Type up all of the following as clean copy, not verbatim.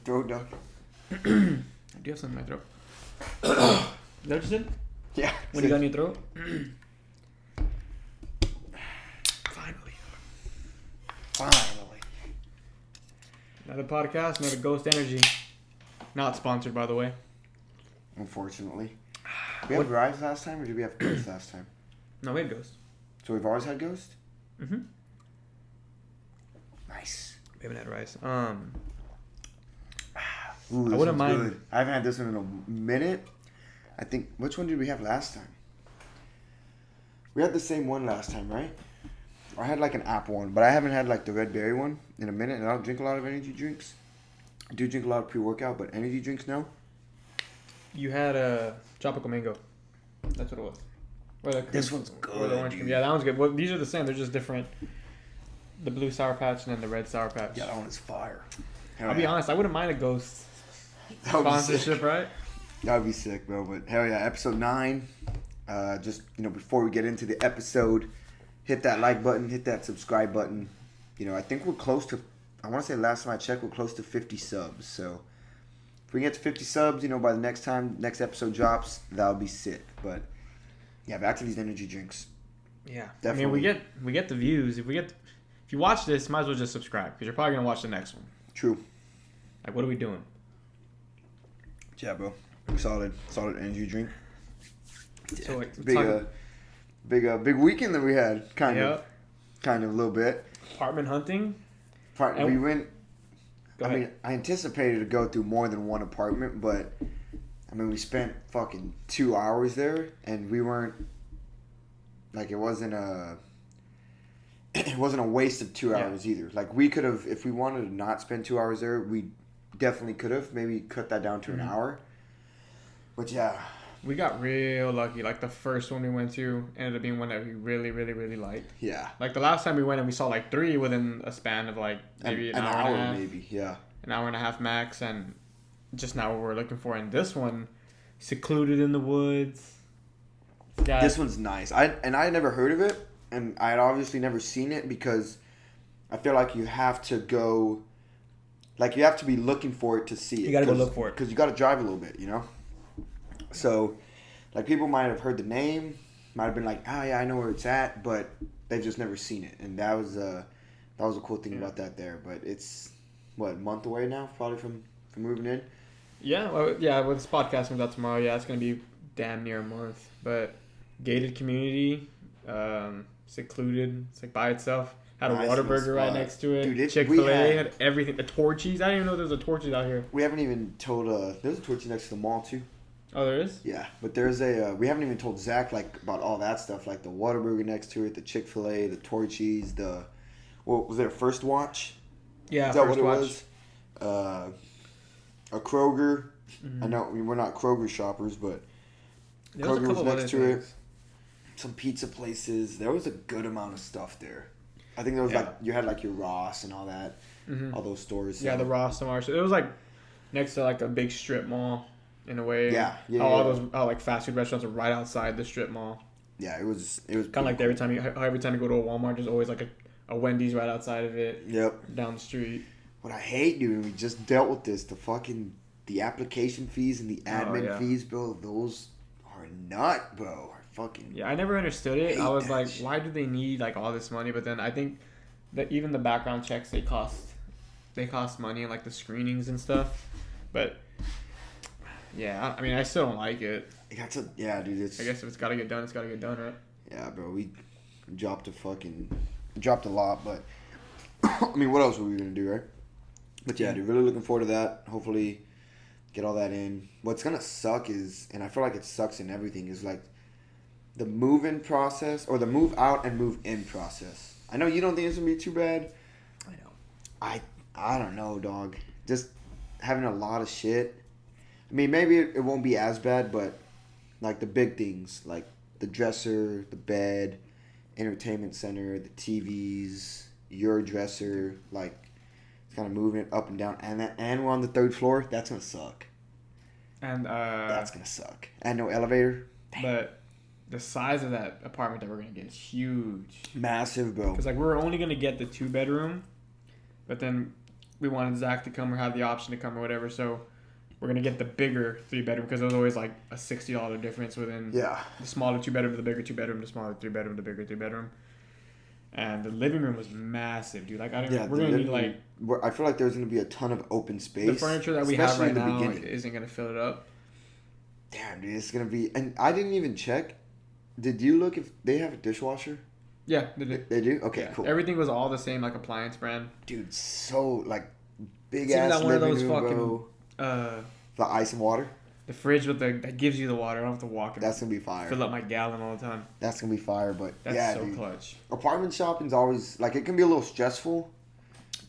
throat, dog? I do have something in my throat. Is that what you said? Yeah. When you got in your throat? Finally. Another podcast, another Ghost Energy. Not sponsored, by the way. Unfortunately. We had Rise last time, or did we have Ghost last time? No, we had Ghost. So we've always had Ghost? Mm-hmm. Nice. We haven't had Rice. Ooh, I this wouldn't one's mind- good. I haven't had this one in a minute. I think, which one did we have last time? We had the same one last time, right? I had like an apple one, but I haven't had like the red berry one in a minute, and I don't drink a lot of energy drinks. I do drink a lot of pre-workout, but energy drinks, no. You had a tropical mango. That's what it was. Or the This one's or good, the orange dude. cream. Yeah, that one's good. Well, these are the same. They're just different. The blue Sour Patch and then the red Sour Patch. Yeah, that one is fire. I'll be honest. I wouldn't mind a Ghost That would be sick. sponsorship, right? That would be sick, bro. But hell yeah, episode 9. Just, before we get into the episode, hit that like button, hit that subscribe button. I think we're close to, I want to say last time I checked, we're close to 50 subs. So if we get to 50 subs, by the next episode drops, that'll be sick. But yeah, back to these energy drinks. Yeah. Definitely. I mean, we get the views. If you watch this, might as well just subscribe because you're probably gonna watch the next one. True. Like, what are we doing? Yeah, bro. Solid energy drink. So like, Big weekend that we had. Kind of a little bit. apartment hunting. We went. Go ahead. I mean, I anticipated to go through more than one apartment, but we spent fucking 2 hours there, and we weren't like it wasn't a waste of 2 hours either. Like we could have, if we wanted to not spend 2 hours there, we definitely could have maybe cut that down to an hour. But yeah, We got real lucky. Like the first one we went to ended up being one that we really, really, really liked. yeah, Like the last time we went and we saw like 3 within a span of like maybe an hour and a half, maybe. Yeah, an hour and a half max, and just now what we're looking for. And this one, secluded in the woods. Yeah, this one's nice. I had never heard of it, and I had obviously never seen it because I feel like you have to go, like you have to be looking for it to see it. You gotta go look for it. Because you got to drive a little bit, So, like people might have heard the name, might have been like, oh yeah, I know where it's at, but they've just never seen it, and that was a cool thing about that there. But it's a month away now, probably from moving in. Yeah, well, when this podcast comes out tomorrow, it's gonna be damn near a month. But gated community, secluded, it's like by itself. Had a Nice little Whataburger right spot. next to it. Dude, Chick-fil-A had everything. The Torchies. I didn't even know there was a Torchies out here. We haven't even told. There's a Torchy next to the mall too. Oh, there is? Yeah, but there's we haven't even told Zach about all that stuff, like the Whataburger next to it, the Chick-fil-A, the Torchies, was there a First Watch? Yeah, Is that First what it Watch. was? A Kroger. Mm-hmm. I know we're not Kroger shoppers, but There was a Kroger was couple of next other to it. things. Some pizza places. There was a good amount of stuff there. I think there was you had like your Ross and all that, Mm-hmm. all those stores. Yeah, the Ross and Marshall. It was like next to like a big strip mall in a way. Yeah. All like fast food restaurants are right outside the strip mall. Yeah, it was Kind of like every time you go to a Walmart, there's always like a Wendy's right outside of it. Yep. Down the street. What I hate, dude, and we just dealt with this, the application fees and the admin fees, bro, those are nut, bro. Are fucking Yeah, I never understood it. I was that like, shit. why do they need like all this money? But then I think that even the background checks they cost money and like the screenings and stuff. But yeah, I mean, I still don't like it. dude, it's I guess if it's gotta get done, it's gotta get done, right? yeah, bro. We dropped a lot, but I mean, what else were we gonna do, right? But yeah, dude, really looking forward to that. Hopefully, get all that in. What's gonna suck is, and I feel like it sucks in everything, is like the move-in process or the move out and move in process. I know you don't think it's gonna be too bad. I know. I don't know, dog. Just having a lot of shit. I mean, maybe it won't be as bad, but like the big things, like the dresser, the bed, entertainment center, the TVs, your dresser, like it's kind of moving it up and down, and we're on the 3rd floor. That's gonna suck. And That's gonna suck. And no elevator. but the size of that apartment that we're gonna get is huge. Massive, bro. Because like we're only gonna get the 2-bedroom, but then we wanted Zach to come or have the option to come or whatever. So we're gonna get the bigger 3-bedroom because there's always like a $60 difference within Yeah. the smaller 2-bedroom, the bigger 2-bedroom, the smaller 3-bedroom, the bigger 3-bedroom. And the living room was massive, dude. Like I don't. Yeah, We're gonna need like I feel like there's gonna be a ton of open space. the furniture that we have especially right in the now beginning. isn't gonna fill it up. Damn, dude, it's gonna be. And I didn't even check. Did you look if they have a dishwasher? Yeah, they did. They do. Okay, Yeah. cool. Everything was all the same, like appliance brand. Dude, so like big It's even ass that one of living those room, fucking bro. The ice and water. the fridge with that gives you the water. I don't have to walk and That's gonna be fire. fill up my gallon all the time. That's gonna be fire. But That's yeah, so dude. clutch, Apartment shopping's always like it can be a little stressful,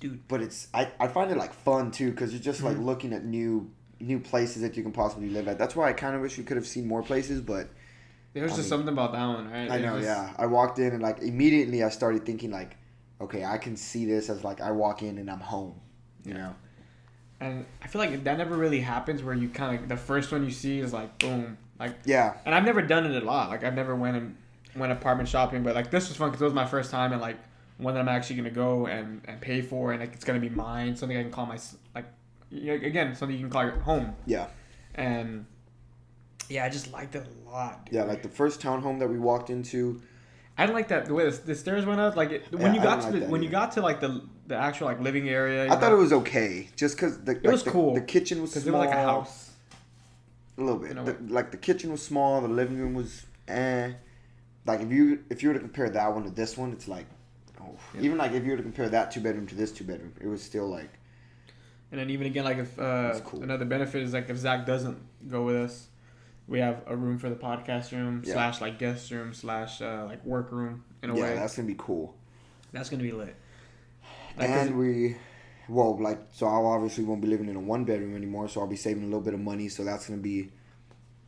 dude. but it's I find it like fun too because you're just like Mhm. looking at new places that you can possibly live at. That's why I kind of wish we could have seen more places, but There was I just mean, something about that one, right? I It know, was- yeah. I walked in and like immediately I started thinking like, okay, I can see this as like I walk in and I'm home, you know. And I feel like that never really happens where you kind of the first one you see is like boom, like. Yeah, And I've never done it a lot. Like I've never went apartment shopping, but like this was fun because it was my first time and like one that I'm actually gonna go and pay for and like it's gonna be mine, something I can call my like, again, something you can call your home. yeah, And yeah, I just liked it a lot. Dude. yeah. Like the first townhome that we walked into, I didn't like that the way the stairs went up. Like Yeah, when you I got didn't to like that when you either. got to like the actual like living area. I thought it was okay, just because It was cool. The kitchen was because small. it was like a house. A little bit. You know, Like the kitchen was small, the living room was Like if you were to compare that one to this one, it's like, oh, Yeah. even like if you were to compare that 2-bedroom to this 2-bedroom, it was still like, And then even again, like if That's cool. another benefit is like if Zach doesn't go with us, we have a room for the podcast room Yeah. / like guest room / like work room in a yeah, way. that's gonna be cool. That's gonna be lit. Like, 'cause And so I obviously won't be living in a 1-bedroom anymore, so I'll be saving a little bit of money. So that's gonna be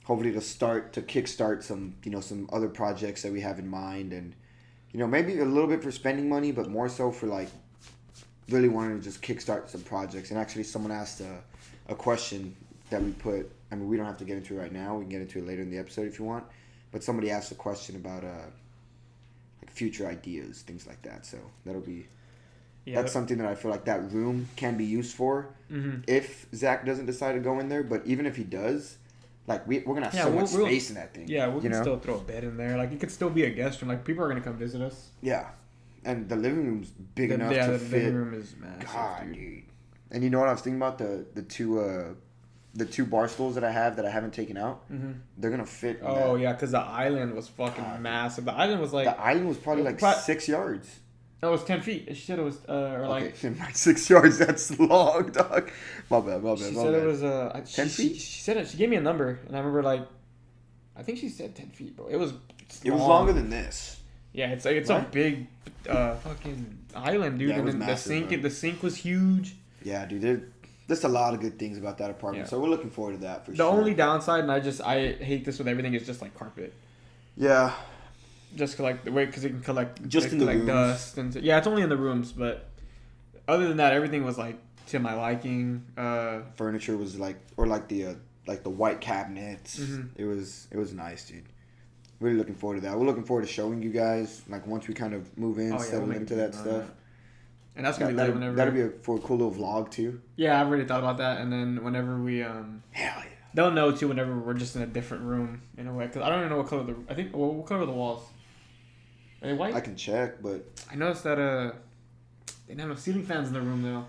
hopefully to kickstart some some other projects that we have in mind, and maybe a little bit for spending money, but more so for like really wanting to just kickstart some projects. And actually, someone asked a question that we put. I mean, we don't have to get into it right now. We can get into it later in the episode if you want. But somebody asked a question about like future ideas, things like that. So that'll be. yeah, That's something that I feel like that room can be used for mm-hmm. if Zach doesn't decide to go in there. But even if he does, like we're gonna have Yeah, so much we'll- space in that thing. Yeah, we you can know? still throw a bed in there. Like it could still be a guest room. Like people are gonna come visit us. Yeah, and the living room's big enough to the fit. living room is massive, God, dude. dude. And you know what I was thinking about the two bar stools that I have that I haven't taken out. Mm-hmm. They're gonna fit. in Oh that. yeah, because the island was fucking God. massive. The island was like The island was probably like 6 yards. it was 10 feet. She said it was or like Okay, like 6 yards. That's long, dog. My bad. she said it was 10 feet? She said it. She gave me a number, and I remember like, I think she said 10 feet, bro. It was. It was long. longer than this. Yeah, it's like a Right? big, fucking island, dude. Yeah, it and was then massive, bro. the sink was huge. Yeah, dude. There's a lot of good things about that apartment, Yeah. so we're looking forward to that for The sure. only downside, and I hate this with everything, is just like carpet. Yeah, Just like the way because it can collect Just it in the collect rooms. dust and yeah, it's only in the rooms, but other than that, everything was like to my liking. furniture was like the white cabinets. Mhm. It was nice, dude. Really looking forward to that. We're looking forward to showing you guys like once we kind of move in, Oh, yeah, settle we'll make into a that video on stuff. And that's gonna be lit whenever. That'll be for a cool little vlog too. Yeah, I've already thought about that, and then whenever we Hell yeah. they'll know too whenever we're just in a different room in a way, because I don't even know what color I think what color are the walls? Are they white? I can check, but I noticed that they don't have no ceiling fans in the room though.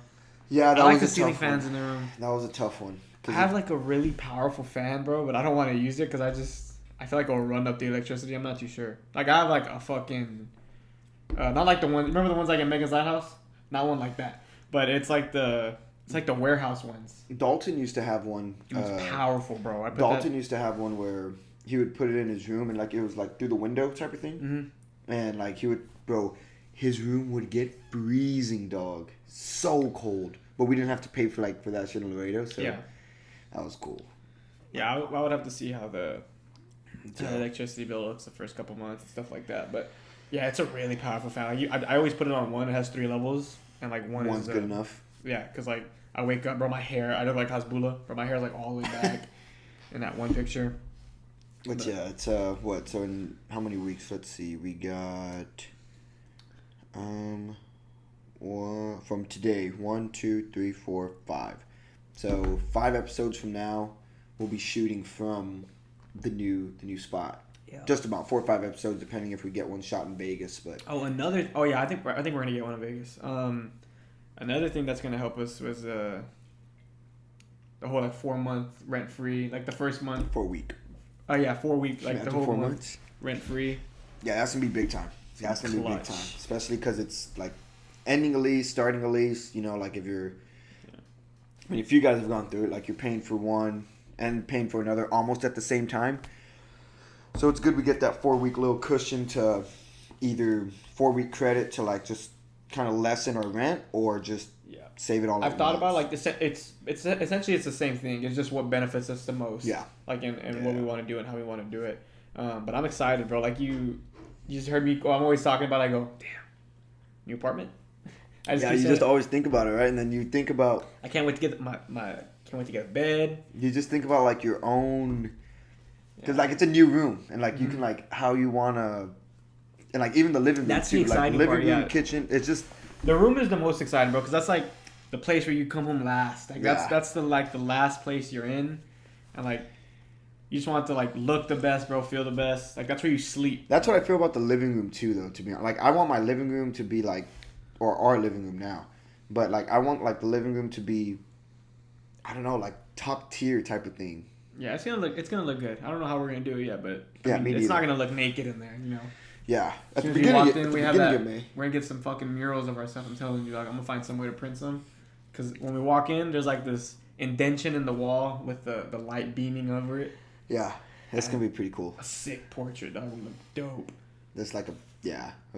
yeah, that I like was the a ceiling tough fans one. in the room. That was a tough one. I have like a really powerful fan, bro, but I don't want to use it because I feel like it'll run up the electricity. I'm not too sure. Like I have like a fucking, not like the one. Remember the ones like in Megan's Lighthouse? Not one like that, but it's like the warehouse ones. Dalton used to have one. It was powerful, bro. I put Dalton used to have one where he would put it in his room and like it was like through the window type of thing. Mm-hmm. And like his room would get freezing, dog. So cold. But we didn't have to pay for that shit in Laredo, so Yeah, that was cool. yeah. I would have to see how the Yeah. electricity bill looks the first couple months and stuff like that. But yeah, it's a really powerful fan. Like, I always put it on one. It has 3 levels, and like One's is good enough. Yeah, because like I wake up, bro. My hair, I look like Hasbula, bro. My hair is like all the way back in that one picture. But yeah, it's what? So in how many weeks? Let's see. We got from today. 1, 2, 3, 4, 5. So 5 episodes from now, we'll be shooting from the new spot. Yeah. Just about 4 or 5 episodes, depending if we get one shot in Vegas. But Oh yeah, I think we're gonna get one in Vegas. Another thing that's gonna help us was the whole like 4-month rent free, like the first month. for a week. Oh yeah, 4 week, like the whole 4 month months. rent free. Yeah, that's gonna be big time. That's gonna be big Clutch. time, especially because it's like ending a lease, starting a lease. You know, like if you're, I mean, if you guys have gone through it, like you're paying for one and paying for another almost at the same time. So it's good we get that 4-week little cushion to either 4-week credit to like just kind of lessen our rent or just save it all. I've at thought once. about like this. It's essentially it's the same thing. It's just what benefits us the most. Yeah. Like and what we want to do and how we want to do it. But I'm excited, bro. Like you just heard me. I'm always talking about. I go, damn, new apartment. You just always think about it, right? And then you think about. I can't wait to get my can't wait to get a bed. You just think about like your own, because like it's a new room and like you can like how you wanna, and like even the living room That's too, the exciting like living part, room, kitchen. It's just The room is the most exciting, bro, because that's like the place where you come home last. Like that's the last place you're in, and like you just want it to like look the best, bro, feel the best. Like that's where you sleep. that's what I feel about the living room too, though. To be honest, like I want my living room to be like, or our living room now, but like I want like the living room to be, I don't know, like top tier type of thing. Yeah, it's gonna look good. I don't know how we're gonna do it yet, but Me it's not neither. gonna look naked in there, you know. Yeah, As at the soon as we beginning, walked at in, the we have beginning that. of May. We're gonna get some fucking murals of ourselves. I'm telling you, like I'm gonna find some way to print some, because when we walk in, there's like this indention in the wall with the light beaming over it. Yeah, that's gonna be pretty cool. A sick portrait, dog. Would look dope. That's like of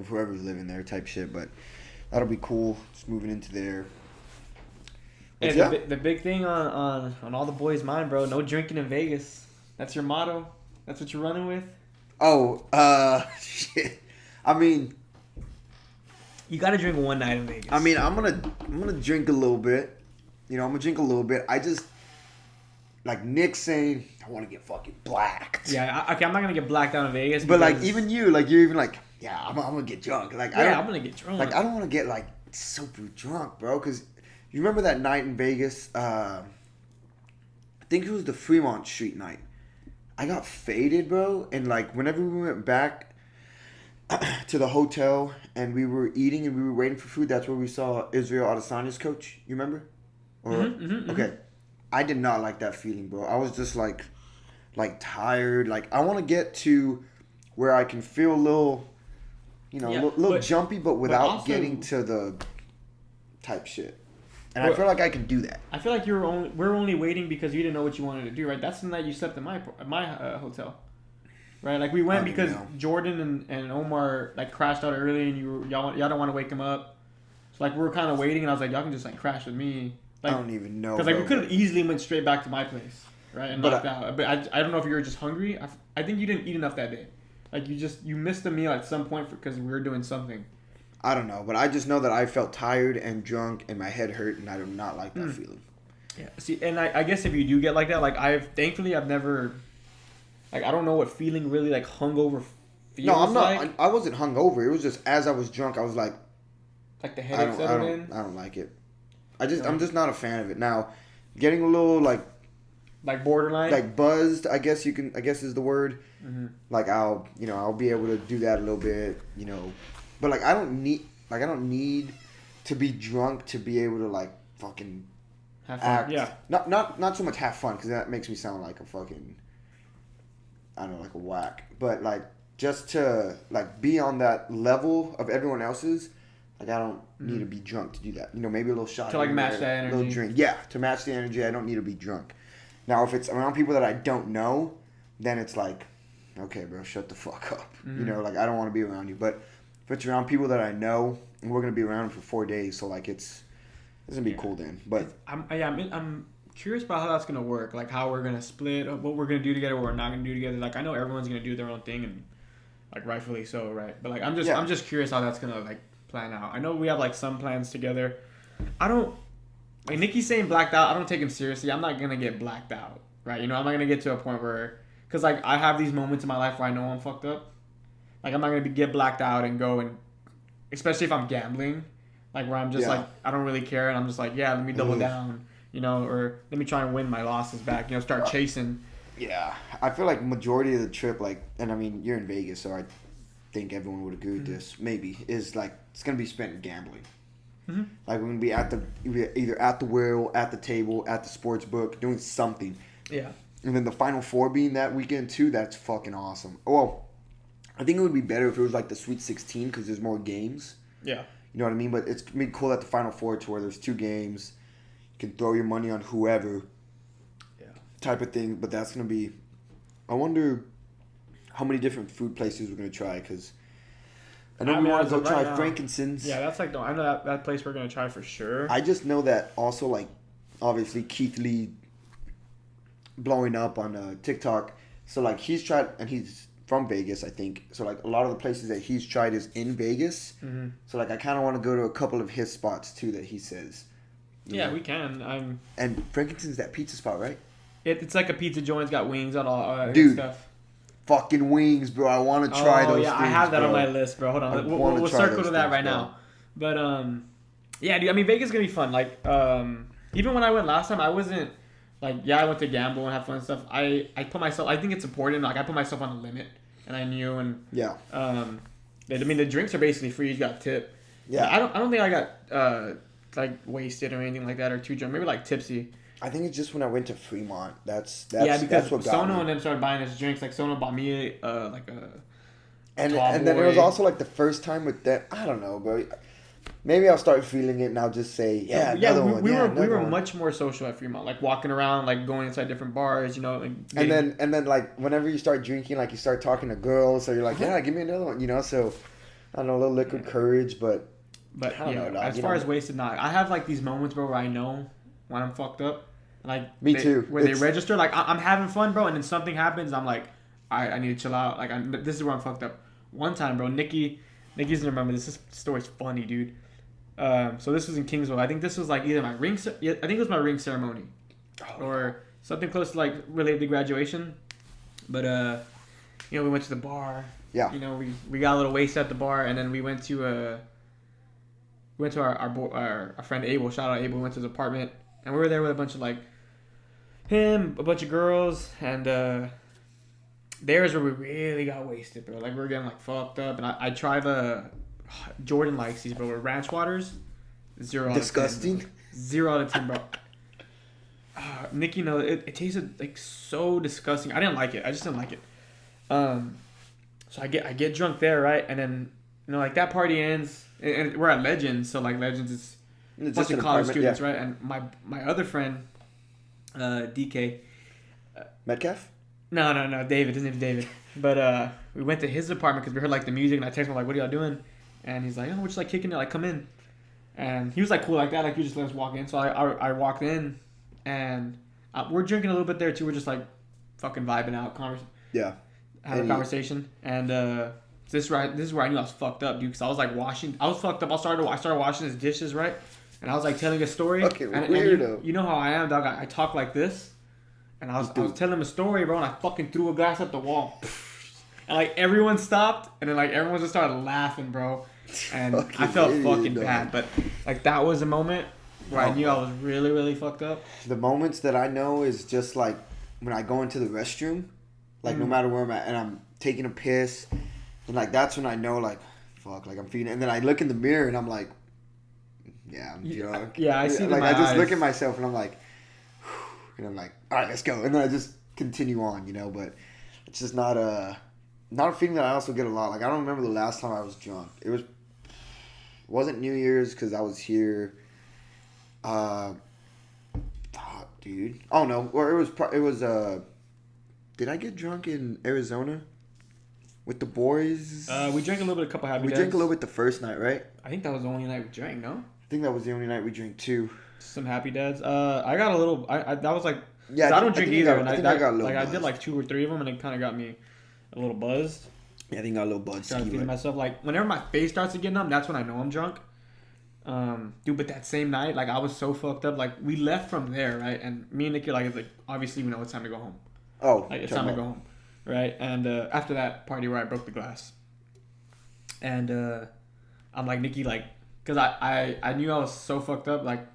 whoever's living there type shit, but that'll be cool. Just moving into there. But Hey, the big thing on all the boys' mind, bro. No drinking in Vegas. That's your motto. That's what you're running with. Oh, shit. I mean, You got to drink one night in Vegas. I'm gonna drink a little bit. You know, I'm gonna drink a little bit. I just like Nick saying I want to get fucking blacked. Yeah. Okay. I'm not gonna get blacked out in Vegas. But like because- even you, like you're even like, yeah, I'm gonna get drunk. Like I'm gonna get drunk. Like I don't want to get like super drunk, bro. Cause you remember that night in Vegas? I think it was the Fremont Street night. I got faded, bro, and like whenever we went back to the hotel and we were eating and we were waiting for food, that's where we saw Israel Adesanya's coach. You remember? Or okay, I did not like that feeling, bro. I was just like tired. Like I want to get to where I can feel a little, you know, Yeah, little but- jumpy, but without also- getting to the type shit. And But- I feel like I can do that. I feel like we're only waiting because you didn't know what you wanted to do, right? That's the night you slept at my hotel, right? Like we went I don't because know. Jordan and Omar like crashed out early, and y'all don't want to wake him up. So like we were kind of waiting, and I was like, y'all can just like crash with me, I like don't even know. because like we bro. could have easily went straight back to my place, right, and But knocked out. But I don't know if you were just hungry. I think you didn't eat enough that day. Like you missed a meal at some point because we were doing something. I don't know, but I just know that I felt tired and drunk and my head hurt, and I do not like that feeling. Yeah. See, and I guess if you do get like that, like thankfully I've never, like I don't know what feeling really like hungover feels No, I'm not. like. I wasn't hungover. It was just as I was drunk, I was like, Like the I headache settled in. don't like it. I'm just not a fan of it. Now, getting a little like Borderline. buzzed, I guess is the word. Mm-hmm. Like I'll be able to do that a little bit, you know. But like I don't need to be drunk to be able to like fucking Have fun. act. Yeah. Not so much have fun, because that makes me sound like a fucking, I don't know, like a whack. But like just to like be on that level of everyone else's, like I don't need to be drunk to do that. You know, maybe a little shot To, like, here and match there, that a little energy. drink. Yeah, to match the energy, I don't need to be drunk. Now, if it's around people that I don't know, then it's like, okay, bro, shut the fuck up. You know, like I don't want to be around you. But if it's around people that I know, and we're gonna be around for 4 days, so like it's gonna be cool then. But I'm curious about how that's gonna work. Like how we're gonna split, what we're gonna do together, what we're not gonna do together. Like I know everyone's gonna do their own thing, and like rightfully so, right? But like I'm just curious how that's gonna like plan out. I know we have like some plans together. I don't. Like Nikki's saying blacked out. I don't take him seriously. I'm not gonna get blacked out, right? You know, I'm not gonna get to a point where, cause like I have these moments in my life where I know I'm fucked up. Like I'm not gonna get blacked out and go and, especially if I'm gambling, like where I'm just Yeah. like I don't really care, and I'm just like, yeah, let me double down, you know, or let me try and win my losses back, you know, start chasing. Yeah, I feel like majority of the trip, like, and I mean, you're in Vegas, so I think everyone would agree with this. Maybe is like it's gonna be spent gambling. Mm-hmm. Like we're gonna be at the either at the wheel, at the table, at the sports book, doing something. Yeah. And then the Final Four being that weekend too. That's fucking awesome. Well, I think it would be better if it was like the Sweet 16 because there's more games. Yeah. You know what I mean? But it's gonna be cool at the Final Four to where there's 2 games. You can throw your money on whoever. Yeah. Type of thing. But that's gonna be. I wonder how many different food places we're gonna try because. I know I we mean, want as to go of try right now- Frankincense. Yeah, that's like I know that place we're gonna try for sure. I just know that also like obviously Keith Lee blowing up on TikTok. So like he's tried and he's from Vegas, I think. So like a lot of the places that he's tried is in Vegas. Mm-hmm. So like I kind of want to go to a couple of his spots too that he says. You Yeah, know? we can. And Frankincense that pizza spot, right? It's like a pizza joint. It's got wings on all good Dude, stuff. Fucking wings, bro. I want to try those. Yeah, I things, have that bro. on my list, bro. Hold I on, wanna we'll try circle those to that things, right bro. now. But yeah, dude. I mean, Vegas is gonna be fun. Like even when I went last time, I wasn't like, yeah, I went to gamble and have fun and stuff. I put myself. I think it's important. Like I put myself on a limit, and I knew. And Yeah. I mean, the drinks are basically free. You got tip. Yeah. I don't think I got like wasted or anything like that or too drunk. Maybe like tipsy. I think it's just when I went to Fremont. That's Yeah, because that's what got Sono me. and them started buying us drinks. Like Sono bought me like a And Tall then it was boy. also like the first time with that. I don't know, bro. Maybe I'll start feeling it and I'll just say, yeah, another one. we yeah, were another one. much more social at Fremont, like walking around, like going inside different bars, you know. And then like whenever you start drinking, like you start talking to girls, so you're like, yeah, give me another one, you know. So I don't know, a little liquid courage, but I don't know, dog, as you far know. as wasted, not. I have like these moments, bro, where I know when I'm fucked up. Like Me too. Where It's- they register, like I'm having fun, bro, and then something happens. I'm like, I need to chill out. Like this is where I'm fucked up. One time, bro, Nikki's gonna remember this. This story's funny, dude. So this was in Kingsville. I think this was like either my ring. I think it was my ring ceremony, or something close to like related to graduation. But you know, we went to the bar. Yeah. You know, we got a little wasted at the bar, and then we went to our friend Abel. Shout out Abel. We went to his apartment, and we were there with a bunch of like him, a bunch of girls, and there's where we really got wasted, bro. Like we were getting like fucked up, and I tried Jordan likes these, bro. Ranch waters, 0 out of 10. Disgusting. 0 out of 10, bro. Nikki, no, it tasted like so disgusting. I didn't like it. I just didn't like it. So I get drunk there, right? And then you know, like that party ends, and we're at Legends, so like Legends is a It's bunch just of an college apartment, students, right? And my other friend, DK. Metcalf? No, David. His name's David. But we went to his apartment because we heard like the music, and I texted him like, "What are y'all doing?" And he's like, "Oh, we're just like kicking it, like come in." And he was like cool like that, like you just let us walk in. So I walked in, and we're drinking a little bit there too. We're just like fucking vibing out, Yeah. having a conversation. And this is where I knew I was fucked up, dude. Because I was like washing. I was fucked up. I started washing his dishes, right? And I was like telling a story. Fucking and weirdo. you know how I am, dog. I talk like this. And I was telling him a story, bro, and I fucking threw a glass at the wall. And like everyone stopped, and then like everyone just started laughing, bro. And I Fucking felt idiot, fucking dog. bad. But like that was a moment where I knew I was really, really fucked up. The moments that I know is just like when I go into the restroom, like no matter where I'm at, and I'm taking a piss, and like that's when I know like, fuck, like I'm feeling. And then I look in the mirror and I'm like, yeah, I'm drunk. Yeah, I see it in like my I just look eyes. at myself and I'm like, and I'm like, all right, let's go. And then I just continue on, you know. But it's just not a feeling that I also get a lot. Like I don't remember the last time I was drunk. It wasn't New Year's because I was here. Fuck, dude. Oh no, or it was. Did I get drunk in Arizona with the boys? We drank a little bit, a couple happy We days. drank a little bit the first night, right? I think that was the only night we drank. No, I think that was the only night we drank too. some happy dads. I got a little. I that was like. Yeah, 'cause I don't drink think either, I and think I got a little. like I did buzzed. like 2 or 3 of them, and it kind of got me a little buzzed. Yeah, I think I got a little buzz. Started feeling myself like whenever my face starts to get numb, that's when I know I'm drunk. Dude, but that same night, like I was so fucked up. Like we left from there, right? And me and Nikki, like it's like obviously we know it's time to go home. Oh, Like it's time to go home, right? And after that party where I broke the glass, and I'm like Nikki, like, because I knew I was so fucked up. Like,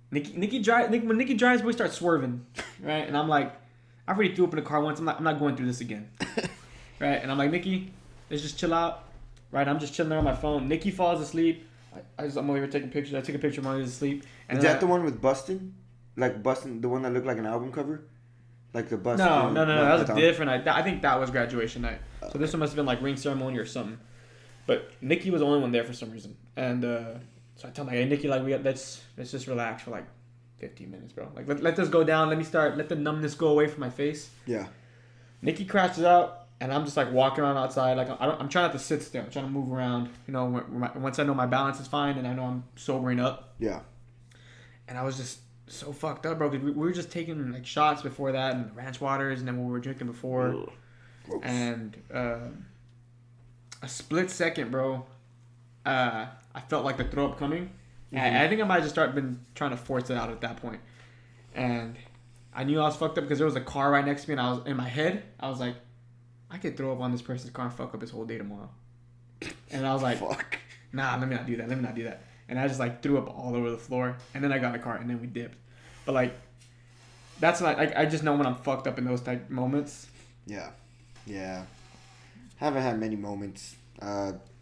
when Nikki drives, we start swerving, right? And I'm like, I already threw up in the car once. I'm not going through this again, right? And I'm like, Nikki, let's just chill out, right? I'm just chilling there on my phone. Nikki falls asleep. I'm over here taking pictures. I took a picture of Molly asleep. And Is that the one with Bustin'? Like Bustin', the one that looked like an album cover? Like the Bustin'? No. That was a different night. I think that was graduation night. So this one must have been like ring ceremony or something. But Nikki was the only one there for some reason. And so I tell her, hey, Nikki, like, let's just relax for like 15 minutes, bro. Like, let this go down. Let the numbness go away from my face. Yeah. Nikki crashes out, and I'm just like walking around outside. Like, I'm trying not to sit still. I'm trying to move around. You know, once I know my balance is fine and I know I'm sobering up. Yeah. And I was just so fucked up, bro. Because we were just taking like shots before that and ranch waters, and then we were drinking before. Gross. And a split second, bro, I felt like the throw up coming. Mm-hmm. I think I might have just been trying to force it out at that point. And I knew I was fucked up because there was a car right next to me, and I was in my head, I was like, I could throw up on this person's car and fuck up his whole day tomorrow. And I was like, fuck. Nah, let me not do that. And I just like threw up all over the floor, and then I got in the car, and then we dipped. But like, that's not like, I just know when I'm fucked up in those type moments. Yeah. Haven't had many moments.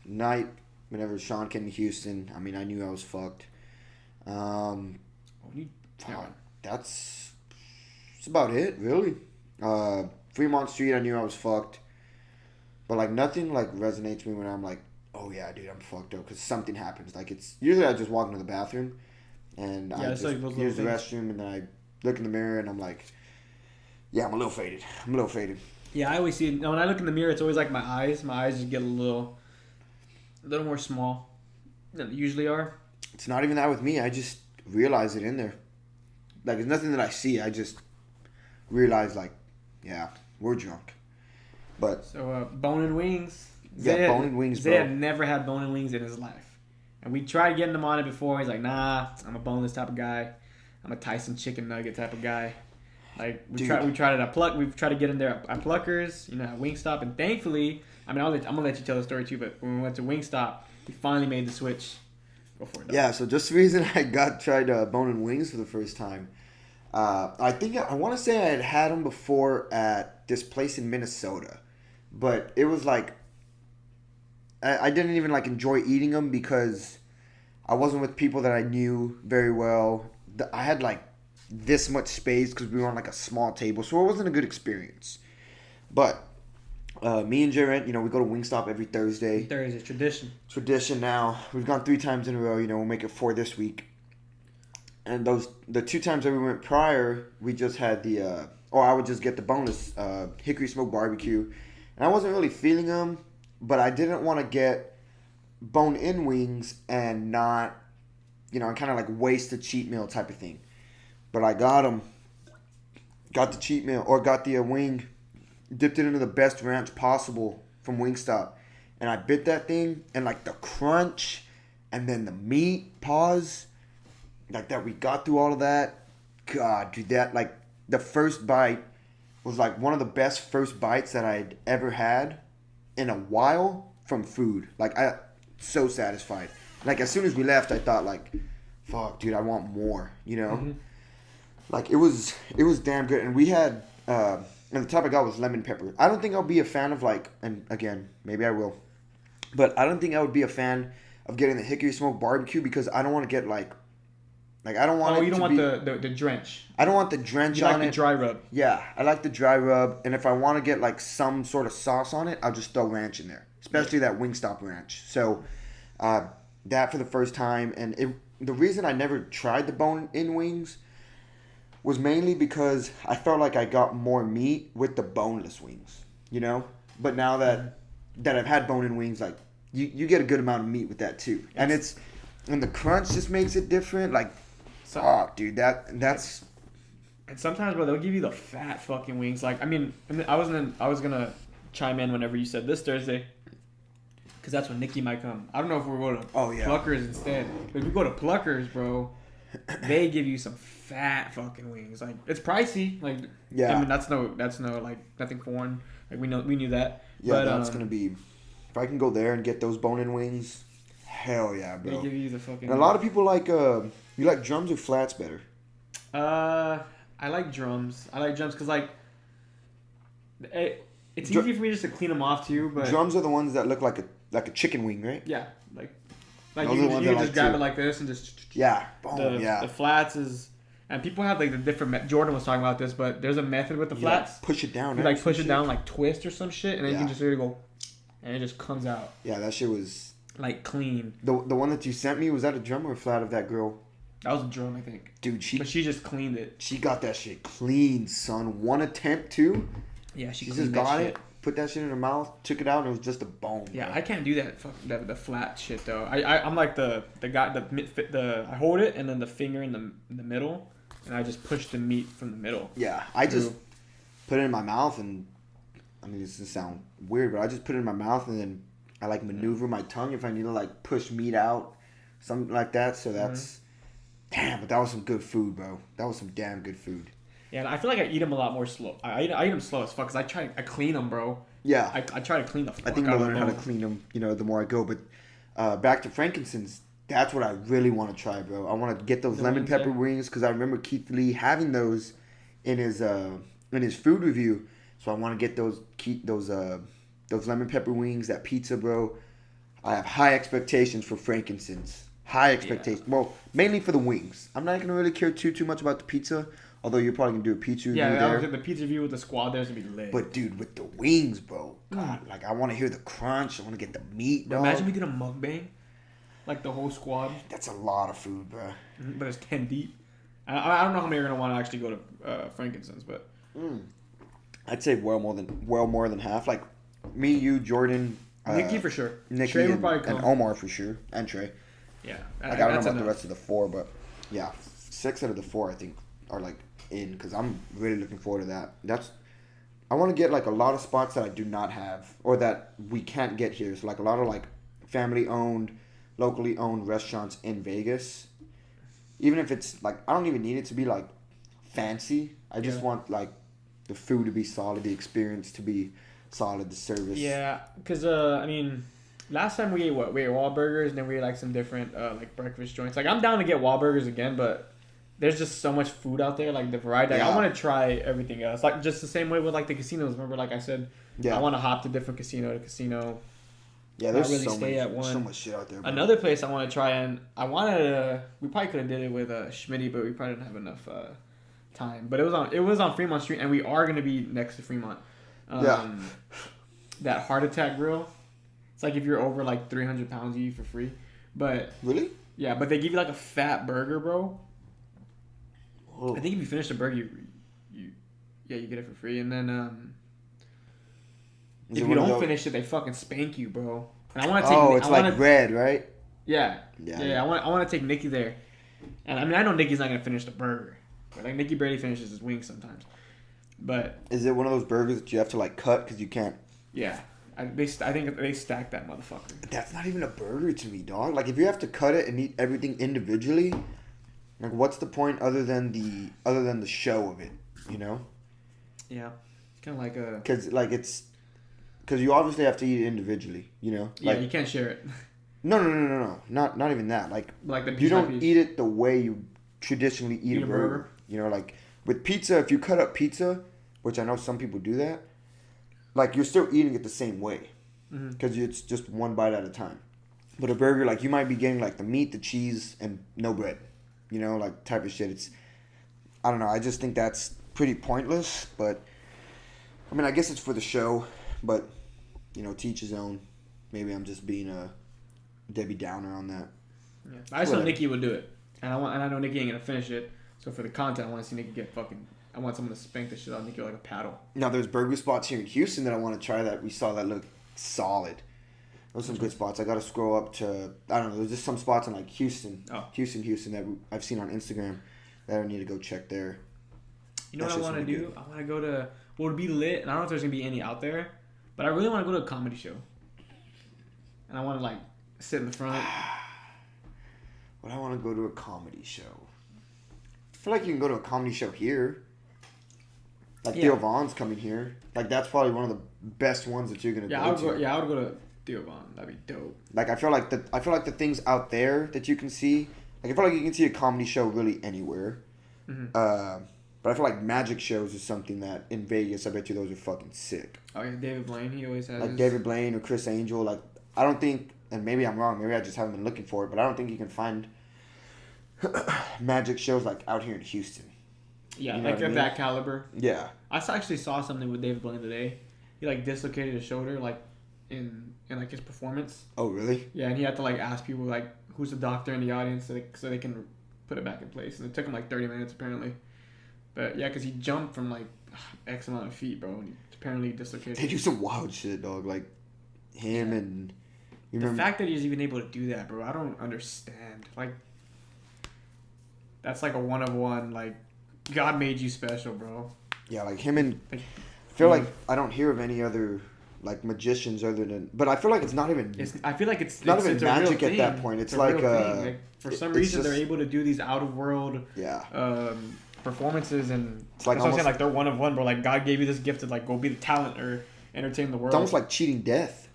Night whenever Sean came to Houston, I mean, I knew I was fucked. That's about it, really. Fremont Street, I knew I was fucked. But like nothing like resonates with me when I'm like, oh yeah, dude, I'm fucked up because something happens. Like it's usually I just walk into the bathroom and I just use the restroom and then I look in the mirror and I'm like, yeah, I'm a little faded. Yeah, I always see it. When I look in the mirror, it's always like my eyes. My eyes just get a little more small than they usually are. It's not even that with me. I just realize it in there. Like, it's nothing that I see. I just realize, like, yeah, we're drunk. But so, bone and wings. Bone and wings, bro. Zay had never had bone and wings in his life. And we tried getting him on it before. He's like, nah, I'm a boneless type of guy. I'm a Tyson chicken nugget type of guy. Like we tried it at Pluck. We've tried to get in there at Pluckers, you know, at Wingstop, and thankfully, I mean, I'm gonna let you tell the story too. But when we went to Wingstop, we finally made the switch. Go for it. Yeah. So just the reason I tried bone and wings for the first time, I think I want to say I had them before at this place in Minnesota, but it was like I didn't even like enjoy eating them because I wasn't with people that I knew very well. I had like this much space because we were on like a small table, so it wasn't a good experience. But me and Jarrett, you know, we go to Wingstop every Thursday. Thursday, tradition now. We've gone 3 times in a row. You know, we'll make it 4 this week. And the 2 times that we went prior, we just had I would just get the boneless hickory smoked barbecue, and I wasn't really feeling them, but I didn't want to get bone-in wings and not, you know, and kind of like waste a cheat meal type of thing. But I got the cheat meal, or got the wing, dipped it into the best ranch possible from Wingstop. And I bit that thing, and like the crunch, and then the meat, like that we got through all of that. God, dude, that, like, the first bite was like one of the best first bites that I'd ever had in a while from food. Like, so satisfied. Like, as soon as we left, I thought, like, fuck, dude, I want more, you know? Mm-hmm. Like, it was damn good. And we had, and the top I got was lemon pepper. I don't think I'll be a fan of, like, and again, maybe I will, but I don't think I would be a fan of getting the hickory smoked barbecue because I don't want to get, like, I don't want you don't want the drench. I don't want the drench on it. You like the dry rub. Yeah, I like the dry rub. And if I want to get, like, some sort of sauce on it, I'll just throw ranch in there. Especially that Wingstop ranch. So, that for the first time. And the reason I never tried the bone-in wings was mainly because I felt like I got more meat with the boneless wings, you know? But now that I've had bone-in wings, like, you get a good amount of meat with that too. Yes. And the crunch just makes it different. Like, dude, that's... And sometimes, bro, they'll give you the fat fucking wings. Like, I mean, I was gonna chime in whenever you said this Thursday, because that's when Nikki might come. I don't know if we're going to Pluckers instead. But if we go to Pluckers, bro, they give you some fat fucking wings. Like, it's pricey. Like, yeah. I mean, that's no like nothing foreign. Like, we knew that. Yeah, but that's gonna be. If I can go there and get those bone-in wings, Hell yeah, They bro. give you the fucking. And a lot of people like you like drums or flats better. I like drums. I like drums because like, it's Dr- easy for me just to clean them off too. But Drums are the ones that look like a chicken wing, right? yeah, like Those you are the can, ones you I can like just grab too. it like this and just. Yeah, boom, The flats is, and people have like the different. Jordan was talking about this, but there's a method with the You, flats. like, push it down. You right? like push Some it down, like twist or some shit, and then you Yeah. can just really go, and it just comes out Yeah, that shit was like clean. the one that you sent me. Was that a drum or a flat of that girl? That was a drum, I think. Dude, But she just cleaned it. she got that shit clean, son. One attempt too. Yeah, she She cleaned just that got shit. it, put that shit in her mouth, took it out, and it was just a bone. Yeah, bro. I can't do that. The flat shit though. I'm like the guy the I hold it and then the finger in the middle, and I just push the meat from the middle. Yeah, I just True. put it in my mouth, and I mean, this doesn't sound weird, but I just put it in my mouth, and then I like maneuver my tongue if I need to like push meat out, something like that. So that's damn, but that was some good food, bro. That was some damn good food. Yeah, and I feel like I eat them a lot more slow. I eat them slow as fuck because I clean them, bro. Yeah, I try to clean the fuck I think out I'll of learn how to them. clean them, the more I go. But back to Frankincense, that's what I really want to try, bro. I want to get those The lemon wings, pepper yeah. wings because I remember Keith Lee having those in his food review. So I want to get those lemon pepper wings, that pizza, bro. I have high expectations for Frankincense. High expectations. Well, mainly for the wings. I'm not gonna really care too much about the pizza. Although you're probably gonna do a pizza review Yeah, there. the pizza review with the squad there's gonna be lit. But dude, with the wings, bro, God, like I want to hear the crunch. I want to get the meat, But dog. imagine we did a mukbang, like the whole squad, That's a lot of food, bro. but it's 10 deep. I don't know how many are gonna want to actually go to Frankincense, but I'd say well more than half. Like me, you, Jordan, Nikki for sure. Nikki, Trey will and, probably and come. Omar for sure, and Trey. Yeah, Like I don't know that's about the enough. rest of the four, but yeah, 6 out of the 4 I think are like in because I'm really looking forward to that. I want to get like a lot of spots that I do not have or that we can't get here. So like a lot of like family owned, locally owned restaurants in Vegas. Even if it's like I don't even need it to be like fancy. I just Yeah. want like the food to be solid, the experience to be solid, the service. Yeah, because I mean, last time we ate what? We ate Wahlburgers, and then we ate like some different like breakfast joints. Like I'm down to get Wahlburgers again, but there's just so much food out there, like the variety. Like, I Yeah. want to try everything else. Like just the same way with like the casinos. Remember, like I said, Yeah. I want to hop to different casino to casino. Yeah, there's not really so stay at much, so one. much shit out there. Bro. Another place I want to try, and I wanted to. We probably could have did it with Schmitty, but we probably didn't have enough time. But it was on Fremont Street, and we are gonna be next to Fremont. Yeah. That Heart Attack Grill. It's like if you're over like 300 pounds, you eat for free. But Really? yeah, but they give you like a fat burger, bro. Whoa. I think if you finish the burger, you get it for free, and then Is if it you one of don't those- finish it, they fucking spank you, bro. And I want to take. Oh, it's I like wanna, red, right? yeah. Yeah. Yeah, I want to take Nikki there, and I mean I know Nikki's not gonna finish the burger, but like Nikki barely finishes his wings sometimes, but Is it one of those burgers that you have to like cut because you can't? yeah, I think they stack that motherfucker. That's not even a burger to me, dog. Like if you have to cut it and eat everything individually, like what's the point other than the show of it, you know? Yeah, it's kind of like a Because you obviously have to eat it individually, you know? yeah, Like you can't share it. no, not even that. Like Like the you piece by don't piece. eat it the way you traditionally eat a burger. You know, like with pizza, if you cut up pizza, which I know some people do that, like you're still eating it the same way Mhm. because it's just one bite at a time. But a burger, like you might be getting like the meat, the cheese, and no bread, you know, like type of shit. It's I don't know. I just think that's pretty pointless. But I mean, I guess it's for the show. But you know, to each his own. Maybe I'm just being a Debbie Downer on that. Yeah. I just know Whatever. Nikki would do it, and I know Nikki ain't gonna finish it. So for the content, I want to see Nikki get fucking. I want someone to spank the shit out of Nikki like a paddle. Now, there's burger spots here in Houston that I want to try that we saw that look solid. Those are some good spots. I got to scroll up to, I don't know, there's just some spots in like Houston. Oh. Houston that I've seen on Instagram that I need to go check there. You know That what I shit's want to really do? I want to go to. Well, it'd be lit, and I don't know if there's gonna be any out there, but I really want to go to a comedy show. And I want to like sit in the front. But I want to go to a comedy show. I feel like you can go to a comedy show here. Like Yeah. Theo Vaughn's coming here. Like that's probably one of the best ones that you're gonna Yeah, go I would to. go. Yeah, I would go to Theoban, that'd be dope. Like I feel like the things out there that you can see, like I feel like you can see a comedy show really anywhere. But I feel like magic shows is something that in Vegas, I bet you those are fucking sick. Oh yeah, David Blaine, he always has. Like David Blaine or Chris Angel, like I don't think, and maybe I'm wrong, maybe I just haven't been looking for it, but I don't think you can find magic shows like out here in Houston. Yeah, you know like what I of mean? that caliber. Yeah. Actually saw something with David Blaine today. He like dislocated his shoulder like in like his performance. Oh really? Yeah, and he had to like ask people like who's the doctor in the audience so they can put it back in place, and it took him like 30 minutes apparently. But yeah, because he jumped from like X amount of feet, bro, and he apparently dislocated. They do some wild shit, dog. Like him and you The remember fact that he's even able to do that, bro, I don't understand. Like, that's like a one of one. Like, God made you special, bro. yeah, like him and Like, I feel like I don't hear of any other like magicians other than, but I feel like it's not even I feel like it's not even it's a real magic at thing. that point. It's a like real thing. For some it's reason just- they're able to do these out of world yeah. performances, and It's like that's what I'm saying. almost- Like they're one of one, bro. Like God gave you this gift to like go be the talent or entertain the world. It's almost like cheating death.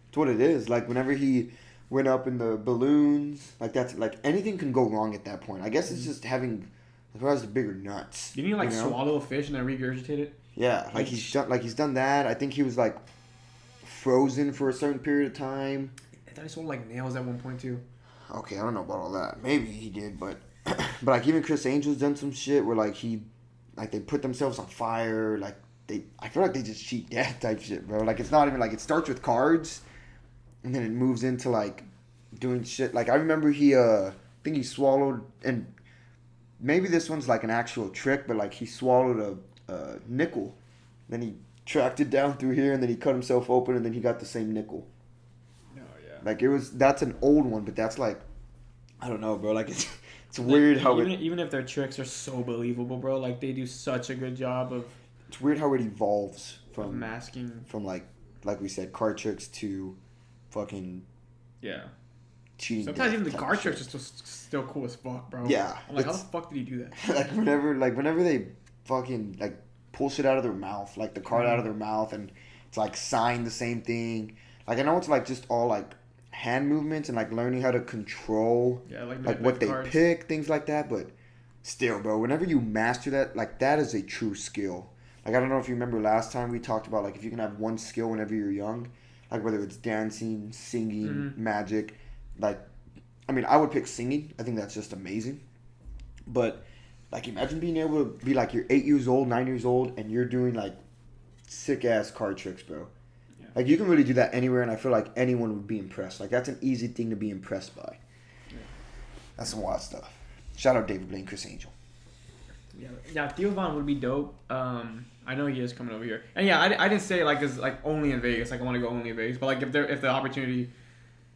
It's what it is. Like whenever he went up in the balloons, like that's like anything can go wrong at that point. I guess it's just having who has the bigger nuts. Didn't you like know? swallow a fish and then regurgitate it? Yeah, like he's done that. I think he was like frozen for a certain period of time. I thought he swallowed like nails at one point too. Okay, I don't know about all that. Maybe he did, but like even Chris Angel's done some shit where like they put themselves on fire. Like I feel like they just cheat death type shit, bro. Like it's not even like it starts with cards, and then it moves into like doing shit. Like I remember I think he swallowed, and maybe this one's like an actual trick, but like he swallowed a nickel, then he tracked it down through here, and then he cut himself open, and then he got the same nickel. Oh yeah. Like that's an old one, but that's like, I don't know, bro. Like it's weird how even if their tricks are so believable, bro. Like they do such a good job of it's weird how it evolves from masking. from like we said, card tricks to fucking Yeah. cheating. Sometimes death even the type card shit. tricks are still cool as fuck, bro. Yeah, I'm like, how the it's- fuck did he do that? like whenever they fucking like pull shit out of their mouth, like the card out of their mouth, and it's like sign the same thing. Like I know it's like just all like hand movements and like learning how to control Yeah, like what they cards. pick, things like that. But still, bro, whenever you master that, like that is a true skill. Like I don't know if you remember last time we talked about like if you can have one skill whenever you're young, like whether it's dancing, singing, magic, like I mean I would pick singing. I think that's just amazing. But like imagine being able to be like you're 8 years old, 9 years old, and you're doing like sick ass card tricks, bro. Yeah. Like you can really do that anywhere, and I feel like anyone would be impressed. Like that's an easy thing to be impressed by. Yeah. That's some wild stuff. Shout out David Blaine, Chris Angel. Yeah, Theo Von would be dope. I know he is coming over here, and yeah, I didn't say like it's like only in Vegas. Like I want to go only in Vegas, but like if the opportunity,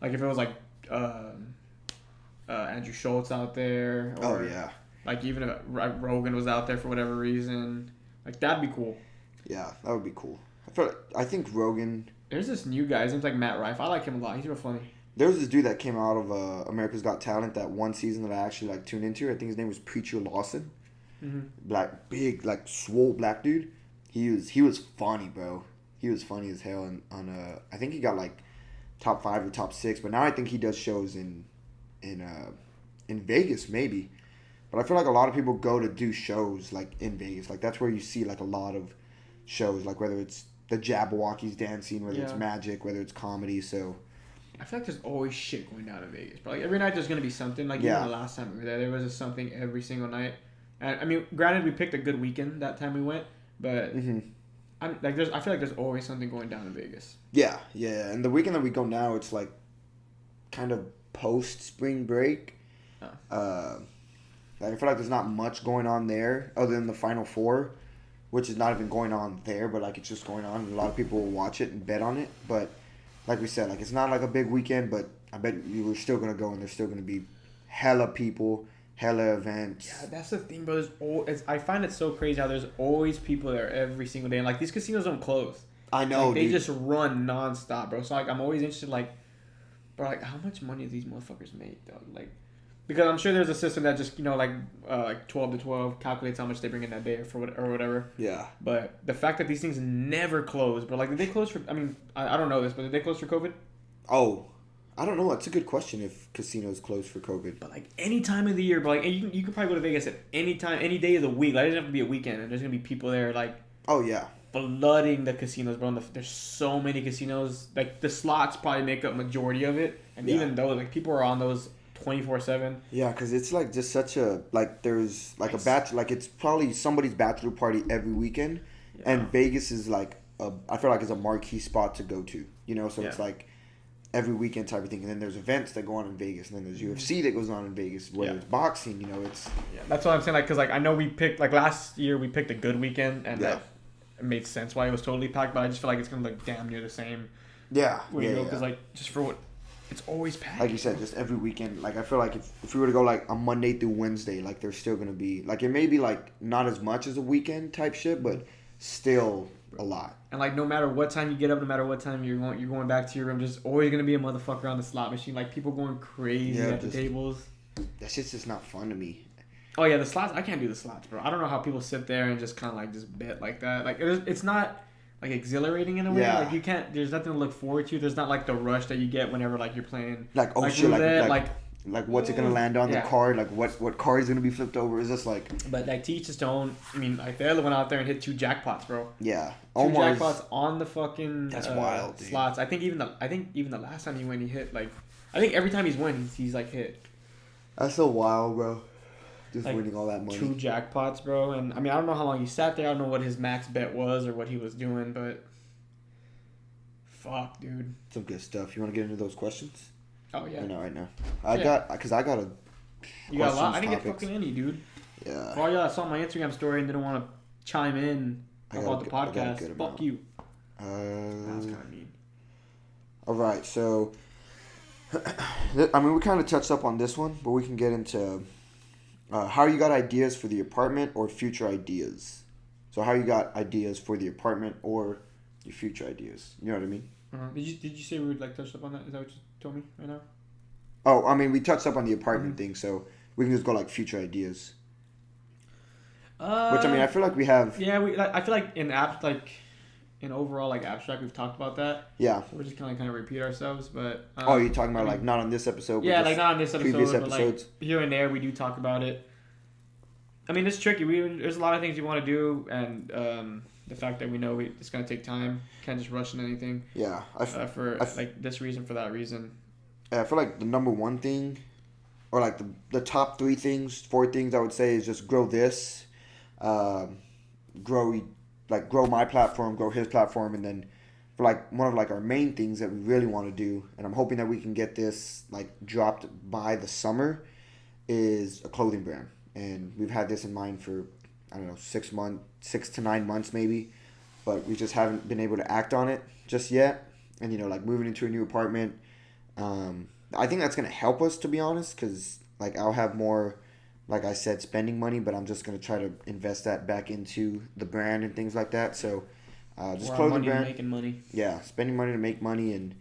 like if it was like Andrew Schultz out there, or Oh yeah, like even if Rogan was out there for whatever reason, like that'd be cool. yeah, that would be cool. I think Rogan. There's this new guy. His name's like Matt Rife. I like him a lot. He's real funny. There was this dude that came out of America's Got Talent that one season that I actually like tuned into. I think his name was Preacher Lawson. Black, big, like swole black dude. He was funny, bro. He was funny as hell. And I think he got like top 5 or top 6. But now I think he does shows in Vegas maybe. But I feel like a lot of people go to do shows like in Vegas. Like that's where you see like a lot of shows. Like whether it's the Jabberwockies dancing, whether it's Yeah. magic, whether it's comedy. So I feel like there's always shit going down in Vegas. But like every night there's gonna be something. Like Yeah. even the last time we were there was just something every single night. And I mean, granted, we picked a good weekend that time we went, but I feel like there's always something going down in Vegas. yeah. And the weekend that we go now, it's like kind of post spring break. Like I feel like there's not much going on there other than the Final Four, which is not even going on there, but like it's just going on. And a lot of people will watch it and bet on it. But like we said, like it's not like a big weekend, but I bet you were still gonna go and there's still gonna be hella people, hella events. Yeah, that's the thing, bro. I find it so crazy how there's always people there every single day, and like these casinos don't close. I know, Like, they dude. just run nonstop, bro. So like I'm always interested, like, bro, like how much money do these motherfuckers make, dog? Like, because I'm sure there's a system that just like 12 to 12 calculates how much they bring in that day or whatever. Yeah. But the fact that these things never close, bro. Like did they close for? I mean, I don't know this, but did they close for COVID? Oh, I don't know. That's a good question. If casinos close for COVID. But like any time of the year, but like you could probably go to Vegas at any time, any day of the week. Like it doesn't have to be a weekend, and there's gonna be people there like Oh yeah. flooding the casinos, bro. There's so many casinos. Like the slots probably make up majority of it, and Yeah. even though like people are on those 24/7. Yeah, because it's like just such a like there's like a like it's probably somebody's bachelor party every weekend, and Vegas is like I feel like it's a marquee spot to go to. You know, so it's Yeah. like every weekend type of thing, and then there's events that go on in Vegas, and then there's UFC that goes on in Vegas, whether Yeah. it's boxing. You know, it's Yeah, that's what I'm saying. Like, cause like I know we picked like last year we picked a good weekend, and Yeah. that it made sense why it was totally packed. But I just feel like it's gonna look damn near the same yeah, when you yeah, go, yeah. cause like just for what it's always packed. Like you said, just every weekend. Like I feel like if we were to go like a Monday through Wednesday, like there's still gonna be like it may be like not as much as a weekend type shit, but still a lot. And like no matter what time you get up, no matter what time you're going back to your room, there's always gonna be a motherfucker on the slot machine. Like people going crazy Yeah, at the just- tables. That shit's just not fun to me. Oh yeah, the slots. I can't do the slots, bro. I don't know how people sit there and just kind of like just bet like that. Like it's not like exhilarating in a way. Yeah. Like you can't. There's nothing to look forward to. There's not like the rush that you get whenever like you're playing. Like oh like shit, roulette, like what's it gonna land on Yeah. the card? Like what card is gonna be flipped over? Is this like But like to each his own. I mean, like Taylor went out there and hit 2 jackpots, bro. yeah? 2 Omar's jackpots on the fucking That's wild, dude. slots. I think even the last time he went, he hit like. I think every time he's won, he's like hit that's so wild, bro. Just Like, winning all that money. 2 jackpots, bro. And I mean, I don't know how long he sat there. I don't know what his max bet was or what he was doing, but fuck, dude. Some good stuff. You want to get into those questions? Oh yeah, Or not right now. Yeah. I got a you got a lot. I questions, didn't get topics. fucking any, dude. yeah. For all y'all that saw my Instagram story and didn't want to chime in I got about a the good- I got a podcast, good fuck amount. you. That's kind of mean. All right, so I mean we kind of touched up on this one, but we can get into how you got ideas for the apartment or future ideas. So how you got ideas for the apartment or your future ideas. You know what I mean? Did you say we would like touch up on that? Is that what you told me right now? Oh, I mean we touched up on the apartment Mm-hmm. thing, so we can just go like future ideas. Which Uh, I mean I feel like we have. yeah, I feel like in overall like abstract we've talked about that. Yeah. So we're just kind of repeat ourselves, but Oh, you're talking about I mean, like not on this episode. But yeah, just like not on this episode, previous but like episodes. here and there we do talk about it. I mean, it's tricky. There's a lot of things you want to do, and the fact that we know it's gonna take time, can't just rush into anything. Yeah, For like this reason, for that reason. I feel like the number one thing, or like the top 4 things I would say is just grow this, grow my platform, grow his platform, and then for like one of like our main things that we really want to do, and I'm hoping that we can get this like dropped by the summer, is a clothing brand, and we've had this in mind for I don't know 6 to 9 months maybe, but we just haven't been able to act on it just yet, and like moving into a new apartment. I think that's gonna help us, to be honest, because like I'll have more, like I said, spending money, but I'm just gonna try to invest that back into the brand and things like that. So, just We're on clothing money to brand, making money. yeah, spending money to make money, and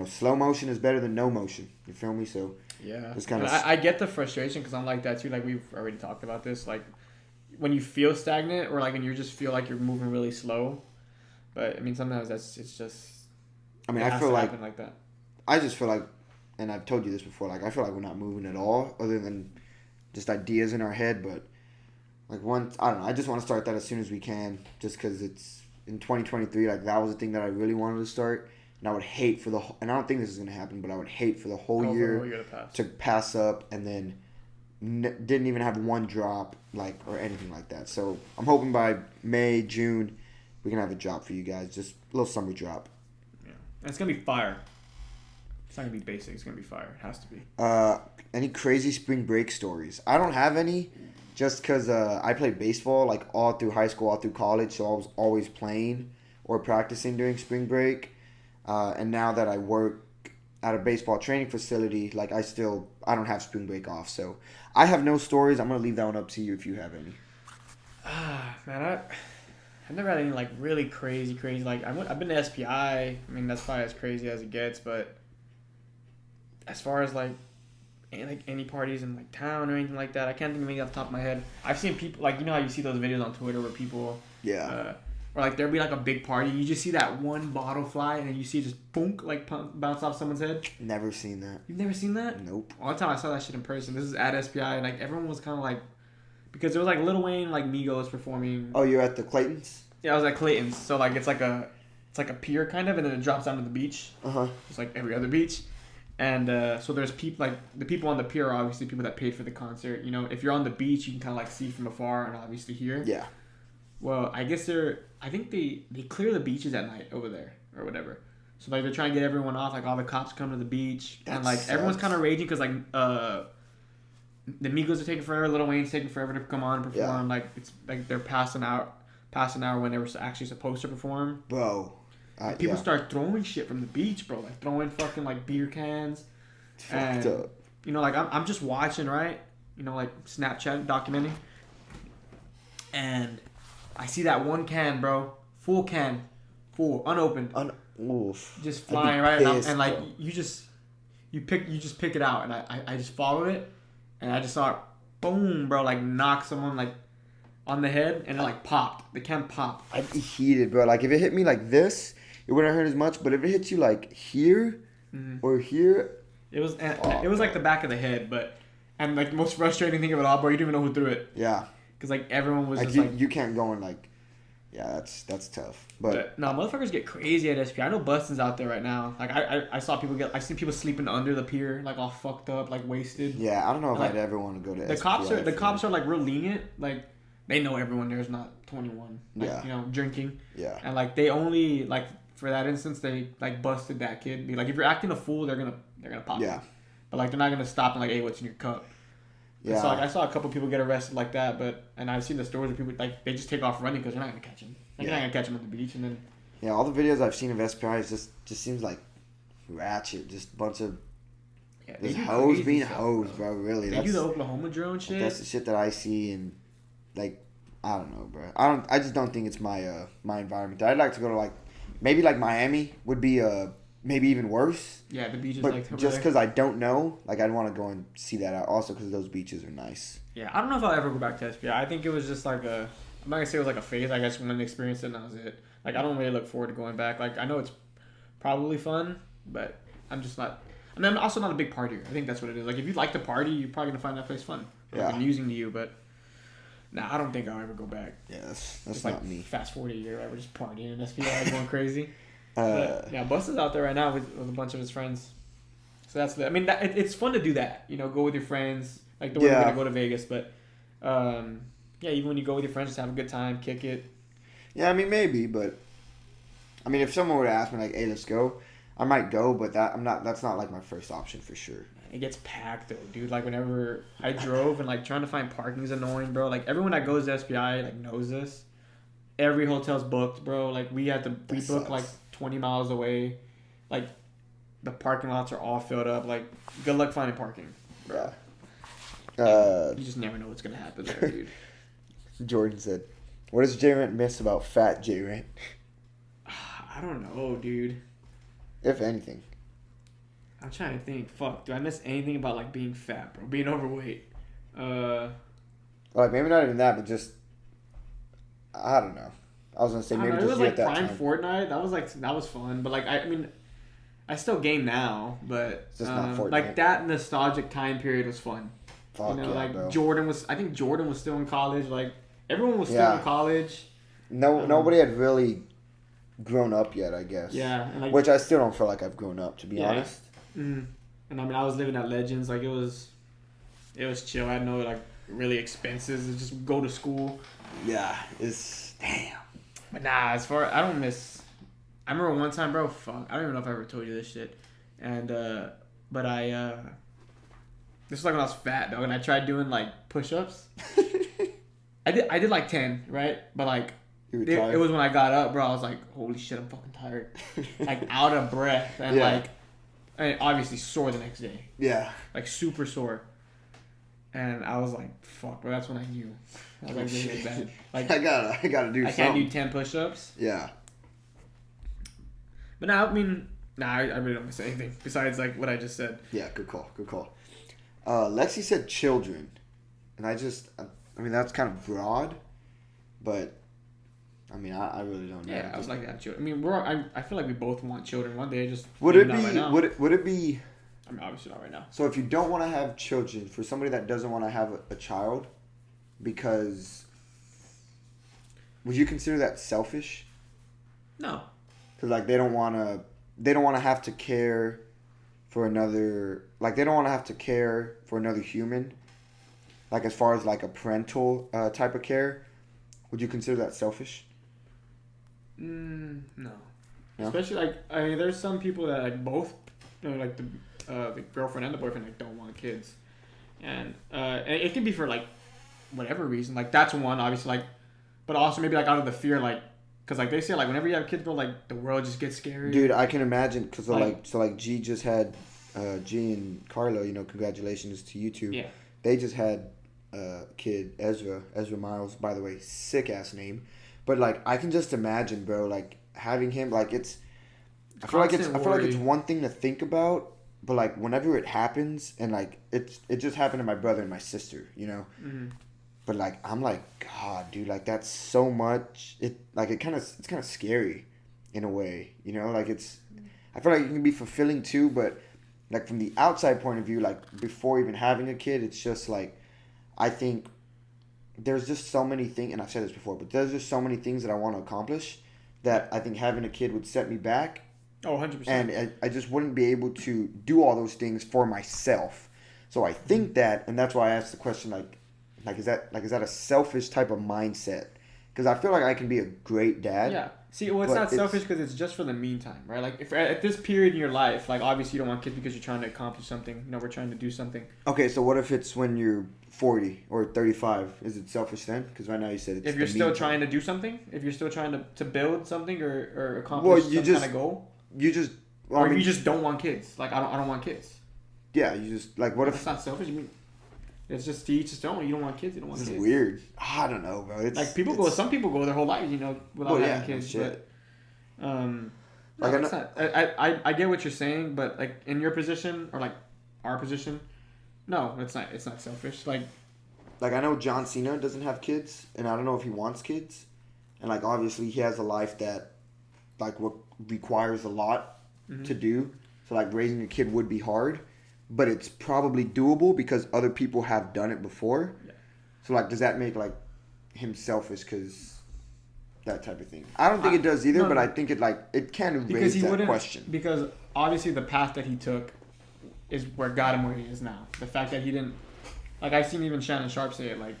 slow motion is better than no motion. You feel me? So Yeah, Just kinda And I get the frustration because I'm like that too. Like we've already talked about this. Like when you feel stagnant, or like when you just feel like you're moving really slow. But I mean, sometimes it's just. I mean, it I has feel to like happen like that. I just feel like, and I've told you this before, like I feel like we're not moving at all, other than just ideas in our head. But like I don't know. I just want to start that as soon as we can, just because it's in 2023. Like that was the thing that I really wanted to start, and I would hate for and I don't think this is gonna happen, but I would hate for the whole Oh, year for the whole year to pass. to pass up and then didn't even have one drop or anything like that. So I'm hoping by May, June, we can have a drop for you guys, just a little summer drop. Yeah, and it's gonna be fire. It's not gonna be basic. It's gonna be fire. It has to be. Any crazy spring break stories? I don't have any, just because I played baseball like all through high school, all through college, so I was always playing or practicing during spring break. And now that I work at a baseball training facility, like I don't have spring break off, so I have no stories. I'm gonna leave that one up to you if you have any. Man, I've never had any like really crazy. Like I've been to SPI. I mean, that's probably as crazy as it gets. But as far as like any parties in like town or anything like that, I can't think of anything off the top of my head. I've seen people like how you see those videos on Twitter where people Yeah. or like there'll be like a big party. You just see that one bottle fly, and then you see it just boonk like bounce off someone's head. Never seen that. You've never seen that? Nope. All the time I saw that shit in person. This is at SPI, and like everyone was kind of like, because it was like Lil Wayne, like Migos performing. Oh, you're at the Claytons? Yeah, I was at Clayton's. So like it's like a pier kind of, and then it drops down to the beach. Just like every other beach. And so there's people, like the people on the pier are obviously people that paid for the concert. You know, if you're on the beach, you can kind of like see from afar and obviously hear. Yeah. Well, I guess I think they clear the beaches at night over there or whatever. So like they're trying to get everyone off. Like all the cops come to the beach, and like everyone's kind of raging because like the Migos are taking forever, Lil Wayne's taking forever to come on and perform. Yeah. Like it's like they're past an hour when they were actually supposed to perform. Bro. People start throwing shit from the beach, bro. Like throwing fucking like beer cans. It's fucked up. You know, like I'm just watching, right? You know, like Snapchat documenting, and I see that one can, bro, full unopened, Oof. just flying right, pissed, and like bro. you just pick it out, and I just followed it, and I just saw it, boom, bro, like knock someone like on the head, and it like popped. The can popped. I'd be heated, bro. Like if it hit me like this, it wouldn't hurt as much. But if it hits you like here or here, it was like the back of the head, and like the most frustrating thing of it all, bro, you didn't even know who threw it. Yeah. Because like everyone was like just you can't go and like, yeah, that's tough. But no, motherfuckers get crazy at SP. I know Bustin's out there right now. Like I saw people I've seen people sleeping under the pier, like all fucked up, like wasted. yeah, I don't know if like, I'd ever want to go to. The SPI cops are like real lenient. Like they know everyone there is not 21. Like, Yeah. you know, drinking. Yeah. And like they only like for that instance they like busted that kid. Be like if you're acting a fool, they're gonna pop. Yeah. You. But like they're not gonna stop and like, hey, what's in your cup? Yeah. So like I saw a couple people get arrested like that, and I've seen the stories where people like they just take off running because they're not gonna catch him. Like you're not gonna catch him at the beach, and then. Yeah, all the videos I've seen of SPI is just seems like ratchet, just a bunch of just hoes being hoes, bro. Really, They do the Oklahoma drone like, shit. that's the shit that I see, and like I don't know, bro. I just don't think it's my my environment. I'd like to go to like maybe like Miami would be maybe even worse. Yeah, the beaches But like just because I don't know, like I'd want to go and see that out. Also because those beaches are nice. Yeah, I don't know if I'll ever go back to SPI. I think it was just like I'm not gonna say it was like a phase. I guess when I experienced it, and that was it. Like I don't really look forward to going back. Like I know it's probably fun, but I'm just not. I mean, I'm also not a big partier. I think that's what it is. Like if you like to party, you're probably gonna find that place fun. Yeah. Like, amusing to you, but I don't think I'll ever go back. Yeah, that's Just not like me. fast forward a year, right? We're just partying in SPI, going crazy. Uh, But, yeah, Bus is out there right now with a bunch of his friends. So that's I mean, it's fun to do that. You know, go with your friends. Like the way we're Yeah. gonna go to Vegas, but yeah, even when you go with your friends, just have a good time, kick it. Yeah, I mean maybe, but I mean if someone were to ask me like, "Hey, let's go," I might go, but that's not like my first option for sure. It gets packed though, dude. Like whenever I drove and like trying to find parking is annoying, bro. Like everyone that goes to SPI like knows this. Every hotel's booked, bro. Like we booked sucks. like 20 miles away. Like the parking lots are all filled up. Like good luck finding parking, bro. Yeah. You just never know what's gonna happen there, dude. Jordan said, "What does J Rent miss about fat J Rent, I don't know, dude. if anything?" I'm trying to think. Fuck, do I miss anything about like being fat, bro? Being overweight. Like maybe not even that, but just I don't know. I was gonna say I don't maybe know, it just was you like at that prime time. Fortnite. That was fun. But like I mean, I still game now, but It's just not Fortnite. like that nostalgic time period was fun. Fuck you know, yeah, like bro. I think Jordan was still in college. Like everyone was still Yeah. in college. Nobody had really grown up yet, I guess. Yeah, and like Which I still don't feel like I've grown up, to be Yeah. honest. and I mean I was living at Legends. Like it was chill. I had no like really expenses. To just go to school. Yeah, it's damn. But nah, I don't miss. I remember one time, bro. Fuck, I don't even know if I ever told you this shit. And but this was like when I was fat, dog, and I tried doing like push-ups. I did like 10, right? But like You were it tired? was when I got up, bro. I was like, holy shit, I'm fucking tired, like out of breath, and Yeah. like, and obviously sore the next day, Yeah. like super sore. And I was like, fuck, bro. That's when I knew. I was like, this is bad. Like I gotta do I something. can't do 10 push-ups. Yeah. But now, I mean, I really don't miss anything besides like what I just said. Yeah, good call. Good call. Lexi said children. And I mean, that's kind of broad, but I mean, I really don't know. Yeah, I Just, would like to have children. I mean, I feel like we both want children one day. Just would maybe it not be right now. would it be I mean, obviously not right now. so if you don't want to have children, for somebody that doesn't want to have a child, because would you consider that selfish? No. Because like they don't want to have to care for another, like they don't want to have to care for another human, like as far as like a parental type of care. Would you consider that selfish? No. No? Especially like I mean, there's some people that like both, like the girlfriend and the boyfriend like don't want kids, and it can be for like whatever reason. Like that's one obviously like, but also maybe like out of the fear like, cause like they say like whenever you have kids, bro, like the world just gets scary. Dude, I can imagine because Like- G just had G and Carlo. You know, congratulations to you two. Yeah. They just had a kid, Ezra Miles. By the way, sick ass name. But like I can just imagine, bro. Like having him, like it's. I feel like it's one thing to think about, but like whenever it happens, and like it just happened to my brother and my sister, you know. Mm-hmm. But like I'm like, God, dude, like that's so much. It's kind of scary, in a way, you know. Like it's, I feel like it can be fulfilling too, but like from the outside point of view, like before even having a kid, it's just like, I think there's just so many things, and I've said this before, but there's just so many things that I want to accomplish that I think having a kid would set me back. Oh, 100%. And I just wouldn't be able to do all those things for myself. So I think that, and that's why I asked the question, like is that a selfish type of mindset? Because I feel like I can be a great dad. Yeah. See, well, it's not selfish because it's just for the meantime, right? Like, if at this period in your life, like, obviously you don't want kids because you're trying to accomplish something. We're trying to do something. Okay, so what if it's when you're 40 or 35? Is it selfish then? Because right now you said it's if you're still trying to do something, if you're still trying to build something or accomplish some kind of goal. You just... Well, or if you just don't want kids. Like, I don't want kids. Yeah, you just... Like, what if... It's not selfish. I mean, it's just to each his own. You don't want kids. You don't want kids. It's weird. I don't know, bro. It's, like, some people go their whole life, without having kids. Shit. But, like it's not, I get what you're saying, but, like, in your position, or, like, our position, no, it's not selfish. Like, I know John Cena doesn't have kids, and I don't know if he wants kids. And, like, obviously he has a life that, like, what requires a lot to do. So, like, raising a kid would be hard. But it's probably doable because other people have done it before. Yeah. So, like, does that make, like, him selfish because that type of thing? I don't think it does either, but I think it can raise that question. Because obviously the path that he took is where got him where he is now. The fact that he didn't... Like, I've seen even Shannon Sharp say it, like,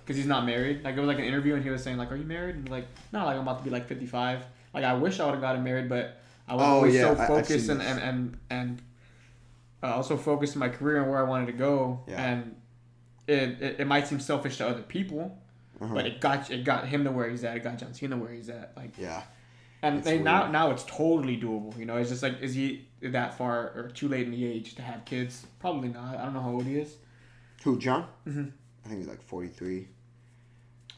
because he's not married. Like, it was, like, an interview, and he was saying, like, are you married? And, like, no, like, I'm about to be, like, 55. Like, I wish I would have gotten married, but I was always so focused and also focused in my career and where I wanted to go. Yeah. And it might seem selfish to other people, but it got him to where he's at. It got John Cena where he's at. Like, yeah. And now it's totally doable. It's just like, is he that far or too late in the age to have kids? Probably not. I don't know how old he is. Who, John? Mm-hmm. I think he's like 43.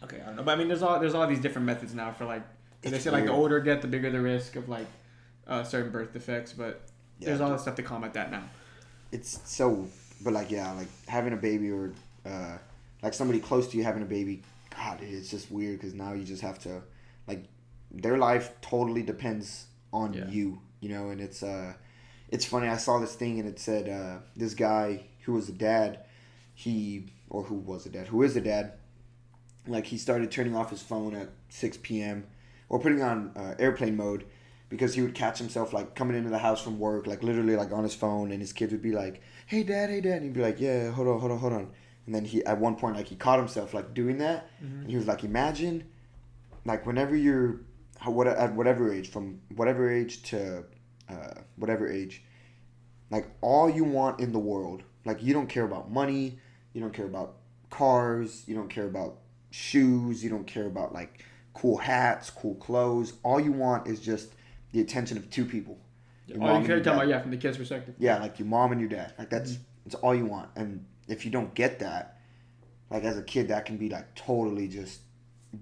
Okay, I don't know. But I mean, there's all these different methods now for like, they say like the older you get, the bigger the risk of like certain birth defects. But there's all this stuff to combat that now. It's so, but like, yeah, like having a baby or like somebody close to you having a baby, God, it's just weird because now you just have to, like, their life totally depends on you, and it's funny. I saw this thing and it said this guy who is a dad, like he started turning off his phone at 6 p.m. or putting on airplane mode because he would catch himself like coming into the house from work, like literally like on his phone, and his kids would be like, hey dad, and he'd be like, yeah, hold on. And then he, at one point, like he caught himself like doing that, and he was like, imagine, like whenever you're, at whatever age, from whatever age to whatever age, like all you want in the world, like you don't care about money, you don't care about cars, you don't care about shoes, you don't care about like cool hats, cool clothes. All you want is just the attention of two people. All you care about, from the kid's perspective. Yeah, like your mom and your dad. Like that's all you want. And if you don't get that, like as a kid, that can be like totally just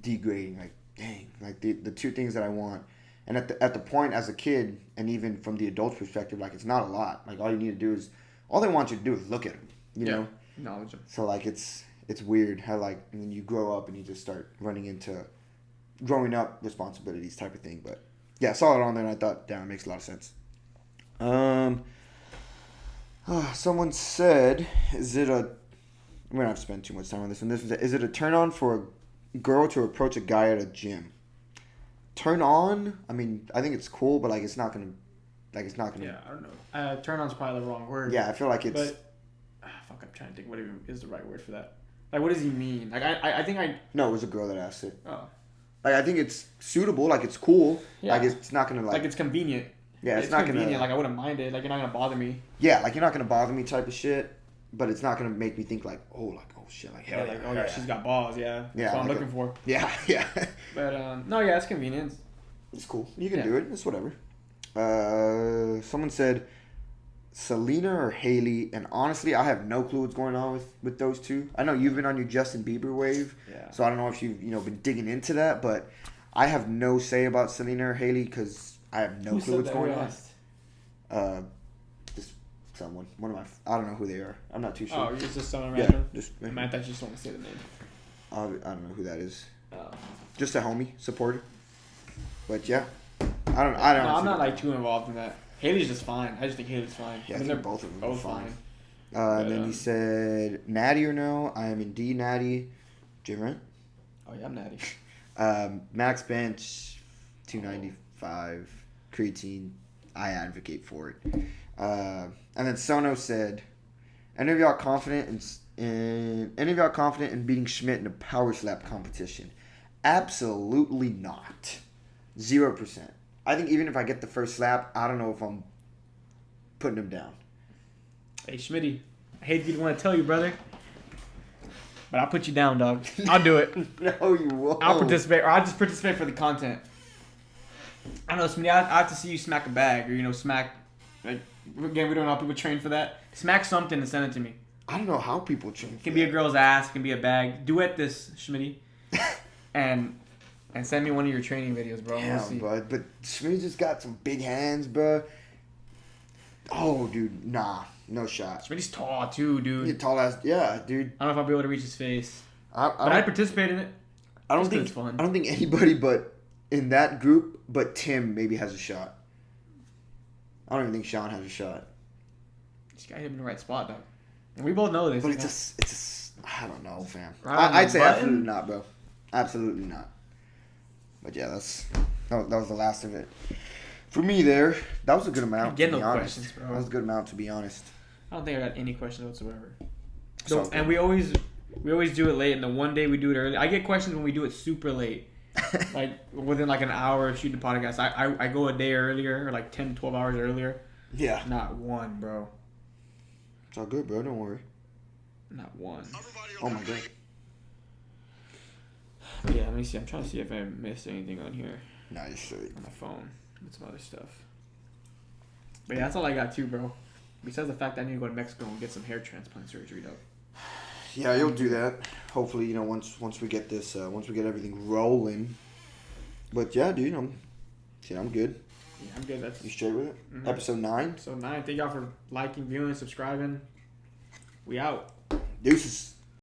degrading. Like, dang, like the two things that I want. And at the point as a kid, and even from the adult's perspective, like it's not a lot. Like all you need to do is, all they want you to do is look at them. You know, acknowledge them. So like it's weird how like, and then you grow up and you just start running into growing up responsibilities type of thing. But yeah, I saw it on there and I thought, damn, it makes a lot of sense. Someone said, is it a... I'm going to have to spend too much time on this one. Is it a turn on for a girl to approach a guy at a gym? Turn on? I mean, I think it's cool, but like it's not going to... Yeah, I don't know. Turn on's probably the wrong word. Yeah, I feel like it's... But, fuck, I'm trying to think what even is the right word for that. Like, what does he mean? Like, I think I... No, it was a girl that asked it. Oh. Like, I think it's suitable. Like, it's cool. Yeah. Like, it's not going to, Like, it's convenient. Yeah, it's not convenient. going to... Like, I wouldn't mind it. Like, you're not going to bother me. Yeah, like, you're not going to bother me type of shit. But it's not going to make me think, like, oh, shit. Like, hell Yeah, like, yeah, oh, yeah, she's got balls. Yeah. Yeah, That's what I'm like looking for. Yeah, yeah. But, no, yeah, it's convenient. It's cool. You can Yeah. do it. It's whatever. Someone said Selena or Haley, and honestly, I have no clue what's going on with those two. I know you've been on your Justin Bieber wave, Yeah. so I don't know if you've been digging into that, but I have no say about Selena or Haley because I have no clue what's going on. Just someone, one of my, I don't know who they are. I'm not too sure. Oh, it's just someone Yeah, random? just I thought you just want to say the name. I don't know who that is. Oh. Just a homie supporter. But yeah, I don't. No, honestly I'm not don't like know. too involved in that. Haley's just fine. I just think Haley's fine. Yeah, I mean, think they're both of them are both fine. fine. And then he said, Natty or no? I am indeed Natty. Jim Rent? Oh yeah, I'm natty. Max Bench, 295. Creatine. I advocate for it. And then Sono said, any of y'all confident in beating Schmidt in a power slap competition? Absolutely not. 0%. I think even if I get the first slap, I don't know if I'm putting him down. Hey Schmitty, I hate to want to tell you, brother, but I'll put you down, dog. I'll do it. No, you won't. I'll participate, or I'll just participate for the content. I don't know, Schmitty. I have to see you smack a bag, or smack. Like again, we don't know how people train for that. Smack something and send it to me. I don't know how people train. It can be a girl's ass. It can be a bag. Duet this, Schmitty, and send me one of your training videos, bro. Yeah, We'll see. bud. But Schmidt just got some big hands, bro. Oh, dude, nah, no shot. Schmitty's tall too, dude. You're tall ass, yeah, dude. I don't know if I'll be able to reach his face, But I'd participate in it. I don't just 'cause think it's fun. I don't think anybody but in that group, but Tim maybe has a shot. I don't even think Sean has a shot. This guy hit him in the right spot, dog. And we both know this. But I don't know, fam. Right on I'd the say button? absolutely not, bro. Absolutely not. But yeah, that was the last of it. For me, that was a good amount. Get to be no honest. questions, bro. That was a good amount, to be honest. I don't think I got any questions whatsoever. So, And we always do it late, and the one day we do it early. I get questions when we do it super late. Like within like an hour of shooting the podcast. I go a day earlier, or like 10, 12 hours earlier. Yeah. Not one, bro. It's all good, bro. Don't worry. Not one. Oh my god. But yeah, let me see. I'm trying to see if I missed anything on here Nah, you're straight. on my phone with some other stuff. But yeah, that's all I got too, bro. Besides the fact that I need to go to Mexico and get some hair transplant surgery, though. Yeah, you'll do that. Hopefully, once we get this, once we get everything rolling. But yeah, dude, I'm good. Yeah, I'm good. That's You straight with it? Mhm. Episode 9. So 9. Thank y'all for liking, viewing, subscribing. We out. Deuces.